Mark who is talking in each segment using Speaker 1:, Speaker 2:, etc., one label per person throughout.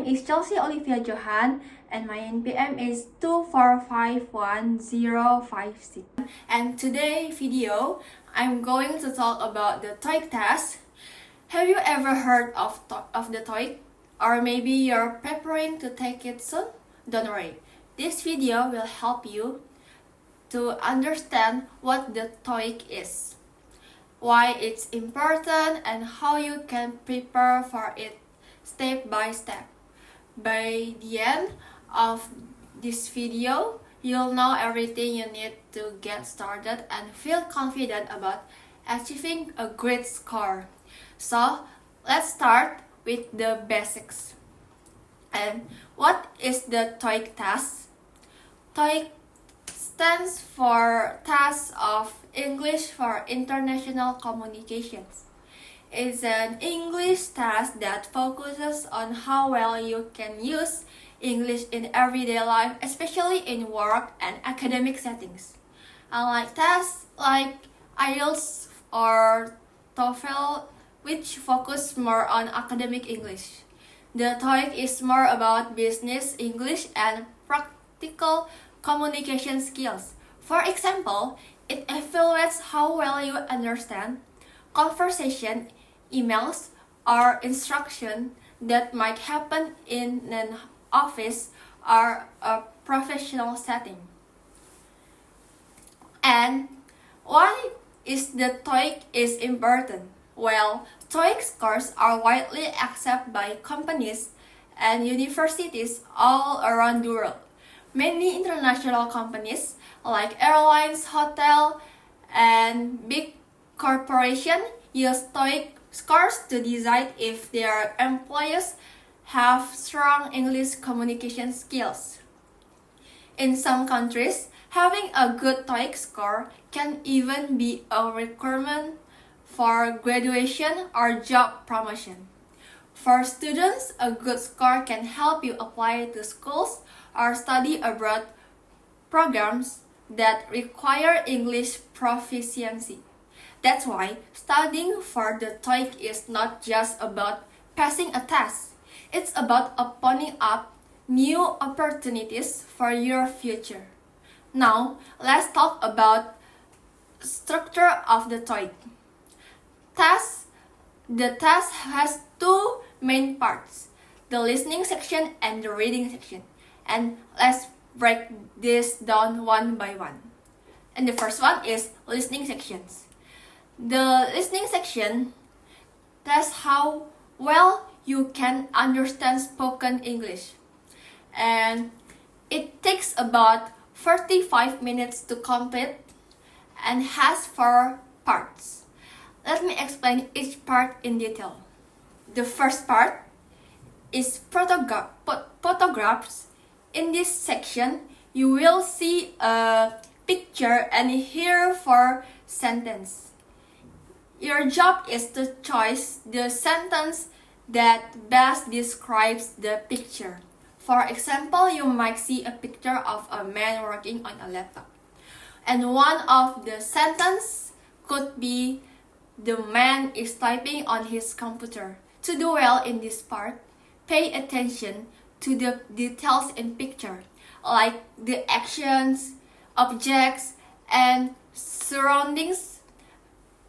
Speaker 1: is Chelsea Olivia Johan and my NPM is 2451056. And today video, I'm going to talk about the TOEIC test. Have you ever heard of the TOEIC? Or maybe you're preparing to take it soon? Don't worry, this video will help you to understand what the TOEIC is, why it's important, and how you can prepare for it step by step. By the end of this video, you'll know everything you need to get started and feel confident about achieving a great score. So, let's start with the basics. And what is the TOEIC test? TOEIC stands for Test of English for International Communications. It's an English test that focuses on how well you can use English in everyday life, especially in work and academic settings. Unlike tests like IELTS or TOEFL, which focus more on academic English, the TOEIC is more about business English and practical communication skills. For example, it evaluates how well you understand conversation, emails, or instruction that might happen in an office or a professional setting. And why is the TOEIC is important? Well, TOEIC scores are widely accepted by companies and universities all around the world. Many international companies like airlines, hotel, and big corporations use TOEIC scores to decide if their employees have strong English communication skills. In some countries, having a good TOEIC score can even be a requirement for graduation or job promotion. For students, a good score can help you apply to schools or study abroad programs that require English proficiency. That's why studying for the TOEIC is not just about passing a test. It's about opening up new opportunities for your future. Now, let's talk about structure of the TOEIC. The test has two main parts, the listening section and the reading section. And let's break this down one by one. And the first one is listening sections. The listening section tests how well you can understand spoken English. And it takes about 45 minutes to complete and has 4 parts. Let me explain each part in detail. The first part is photographs. In this section, you will see a picture and hear 4 sentences. Your job is to choose the sentence that best describes the picture. For example, you might see a picture of a man working on a laptop. And one of the sentences could be, the man is typing on his computer. To do well in this part, pay attention to the details in picture, like the actions, objects, and surroundings.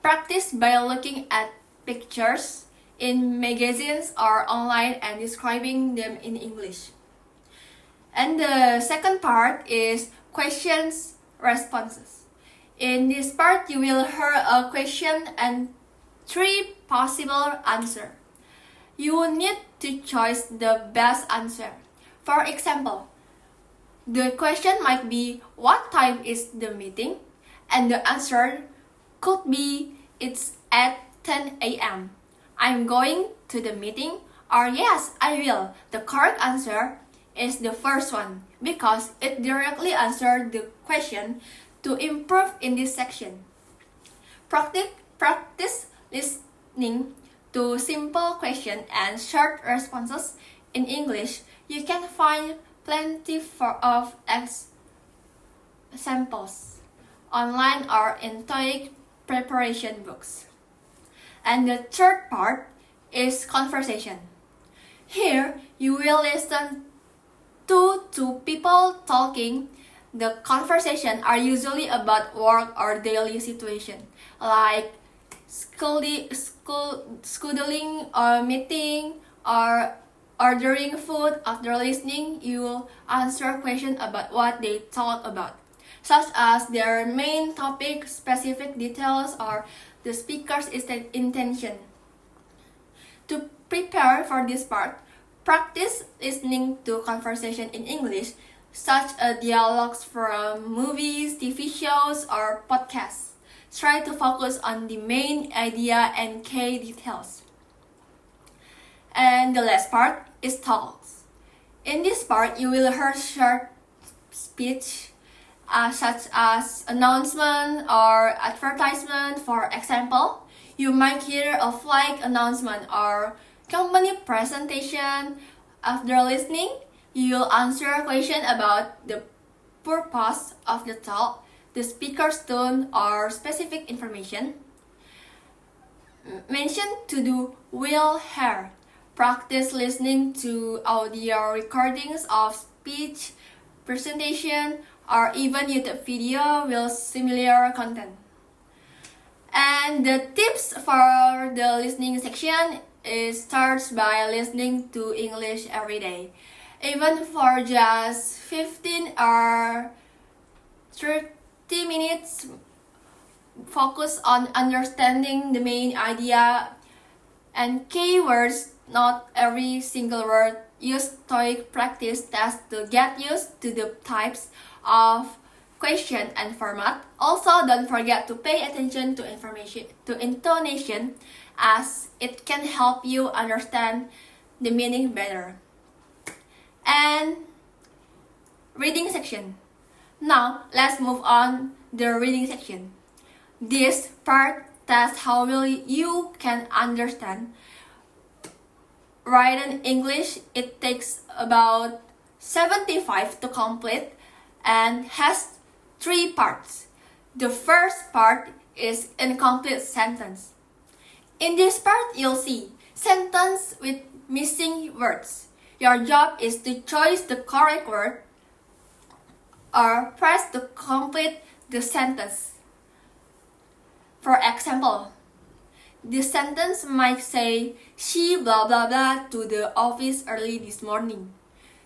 Speaker 1: Practice by looking at pictures in magazines or online and describing them in English. And the second part is questions, responses. In this part, you will hear a question and 3 possible answers. You will need to choose the best answer. For example, the question might be, what time is the meeting? And the answer could be, it's at 10 a.m. I'm going to the meeting, or yes, I will. The correct answer is the first one because it directly answers the question to improve in this section. Practice listening to simple questions and short responses in English. You can find plenty of examples online or in TOEIC preparation books. And the third part is conversation. Here, you will listen to two people talking. The conversation are usually about work or daily situation, like scheduling or meeting or ordering food. After listening, you will answer questions about what they talk about, such as their main topic, specific details, or the speaker's intention. To prepare for this part, practice listening to conversation in English, such as dialogues from movies, TV shows, or podcasts. Try to focus on the main idea and key details. And the last part is talks. In this part, you will hear short speech such as announcement or advertisement. For example, you might hear a flag announcement or company presentation. After listening, you will answer a question about the purpose of the talk, the speaker's tone, or specific information. Mention to do will hear. Practice listening to audio recordings of speech, presentation, or even YouTube video with similar content. And the tips for the listening section is starts by listening to English every day. Even for just 15 or 30 minutes, focus on understanding the main idea and keywords, not every single word. Use TOEIC practice test to get used to the types of question and format. Also, don't forget to pay attention to intonation, as it can help you understand the meaning better. And reading section. Now, let's move on the reading section. This part tests how well you can understand. Written English, it takes about 75 to complete and has 3 parts. The first part is incomplete sentence. In this part, you'll see sentence with missing words. Your job is to choose the correct word or press to complete the sentence. For example, the sentence might say, she blah blah blah to the office early this morning.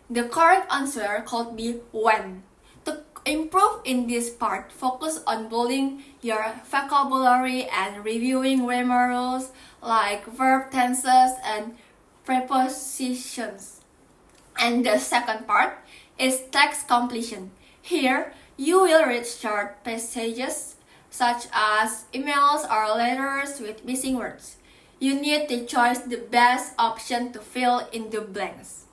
Speaker 1: The correct answer could be when. To improve in this part, focus on building your vocabulary and reviewing grammar rules like verb tenses and prepositions. And the second part is text completion. Here, you will read short passages such as emails or letters with missing words. You need to choose the best option to fill in the blanks.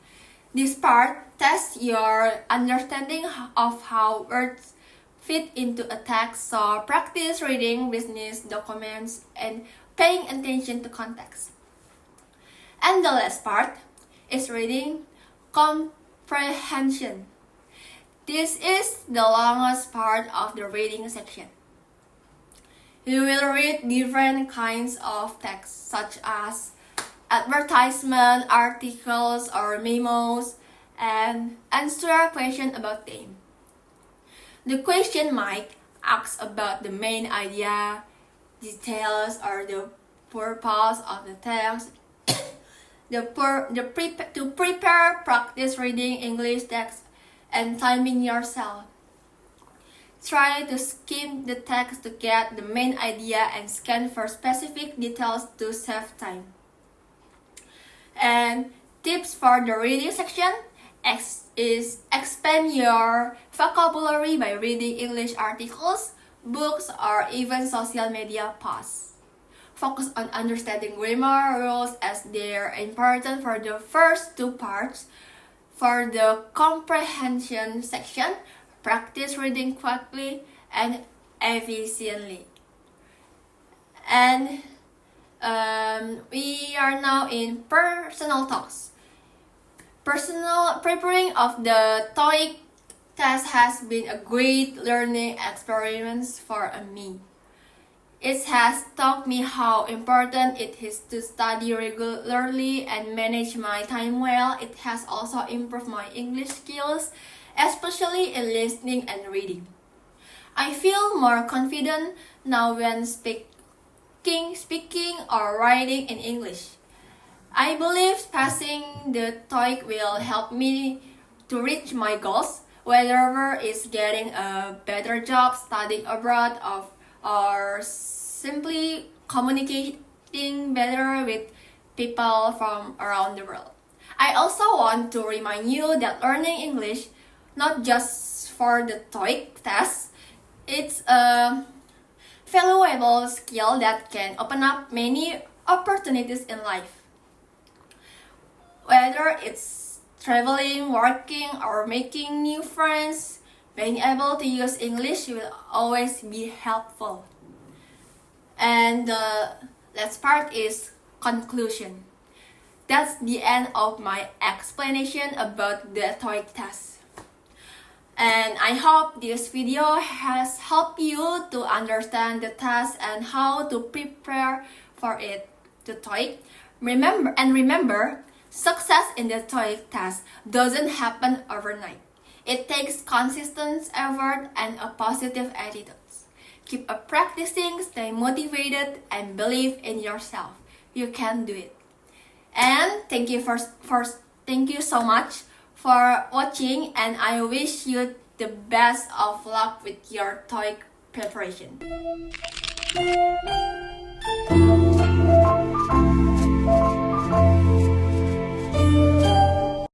Speaker 1: This part tests your understanding of how words fit into a text, so practice reading business documents and paying attention to context. And the last part is reading comprehension. This is the longest part of the reading section. You will read different kinds of text such as advertisement, articles, or memos, and answer a question about them. The question might ask about the main idea, details, or the purpose of the text. To prepare, practice reading English text and timing yourself. Try to skim the text to get the main idea and scan for specific details to save time. And tips for the reading section is expand your vocabulary by reading English articles, books, or even social media posts. Focus on understanding grammar rules as they're important for the first 2 parts. For the comprehension section, practice reading quickly and efficiently. And we are now in personal talks. Preparing of the TOEIC test has been a great learning experience for me. It has taught me how important it is to study regularly and manage my time well. It has also improved my English skills, especially in listening and reading. I feel more confident now when speaking or writing in English. I believe passing the TOEIC will help me to reach my goals, whether it's getting a better job, studying abroad, or simply communicating better with people from around the world. I also want to remind you that learning English, not just for the TOEIC test, it's a valuable skill that can open up many opportunities in life. Whether it's traveling, working, or making new friends, being able to use English will always be helpful. And the last part is conclusion. That's the end of my explanation about the TOEIC test. And I hope this video has helped you to understand the test and how to prepare for it, the TOEIC. Remember, success in the TOEIC test doesn't happen overnight. It takes consistent effort and a positive attitude. Keep practicing, stay motivated, and believe in yourself. You can do it. And thank you so much for watching, and I wish you the best of luck with your TOEIC preparation.